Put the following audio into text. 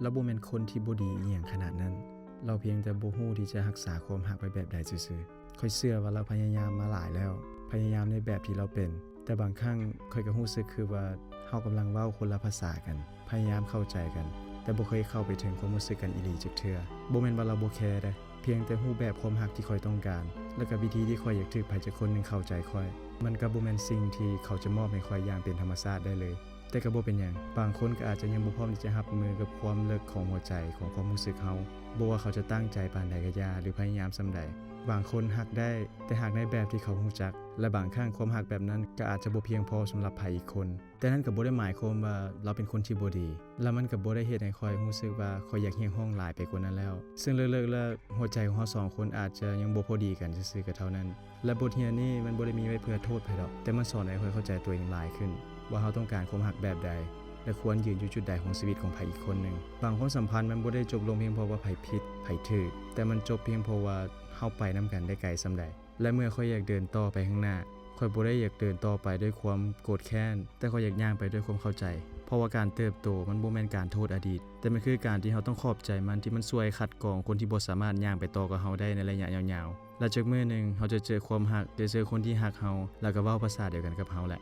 เราบ่แม่นคนที่บ่ดีอีหยังขนาดนั้นเราเพียงแต่บ่ฮู้ที่จะรักษาความรักไว้แบบใดซื่อๆข้อยเชื่อว่าเราพยายามมาหลายแล้วพยายามในแบบที่เราเป็นแต่บางครั้งข้อยก็รู้สึกคือว่าเฮากำลังเว้าคนละภาษากันพยายามเข้าใจกันแต่บ่เคยเข้าไปถึงความรู้สึกกันอีหลีจักเทื่อบ่แม่นว่าเราบ่แคร์เด้เพียงแต่ฮู้แบบความรักที่ข้อยต้องการและก็วิธีที่ข้อยอยากถูกไผจักคนหนึงเข้าใจข้อยมันก็บ่แม่นสิ่งที่เขาจะมอบให้ข้อยอย่างเป็นธรรมชาติได้เลยแต่ก็บ่เป็นหยังบางคนก็อาจจะยังบ่พร้อมที่จะรับมือกับความลึกของหัวใจของความรู้สึกเฮาบ่ว่าเขาจะตั้งใจปานใดก็อย่าหรือพยายามส่าใดบางคนรักได้แต่รักในแบบที่เขารู้จักและบางครั้งความรักแบบนั้นก็อาจจะบ่เพียงพอสำหรับไผอีกคนแต่นั้นก็บ่ได้หมายความว่าเราเป็นคนที่บ่ดีและมันก็บ่ได้เฮ็ดให้ข้อยรู้สึกว่าข้อยอยากเฮียงห้องหลายไปกว่านั้นแล้วซึ่งลึกๆแล้วหัวใจของเราสองคนอาจจะยังบ่พอดีกันซื่อๆก็เท่านั้นและบทเรียนนี้มันบ่ได้มีไว้เพื่อโทษไผดอกแต่มันสอนให้ข้อยเข้าใจตัวเองหลายขึ้นว่าเราต้องการความรักแบบใดและควรยืนอยู่จุดใดของชีวิตของไผอีกคนหนึ่งบางความสัมพันธ์มันบ่ได้จบลงเพียงเพราะว่าไผผิดไผถูกแต่มันจบเพียงเพราะว่าเฮาไปนำกันได้ไกลส่าใดและเมื่อข้อยอยากเดินต่อไปข้างหน้าข้อยบ่ได้อยากเดินต่อไปด้วยความโกรธแค้นแต่ข้อยอยากย่างไปด้วยความเข้าใจเพราะว่าการเติบโตมันบ่แม่นการโทษอดีตแต่มันคือการที่เฮาต้องขอบใจมันที่มันช่วยคัดกรองคนที่บ่สามารถย่างไปต่อกับเฮาได้ในระยะยาวๆและจักมื้อนึงเฮาจะเจอความรักเจอคนที่รักเฮาแล้วก็เว้าภาษาเดียวกันกับเฮาแหละ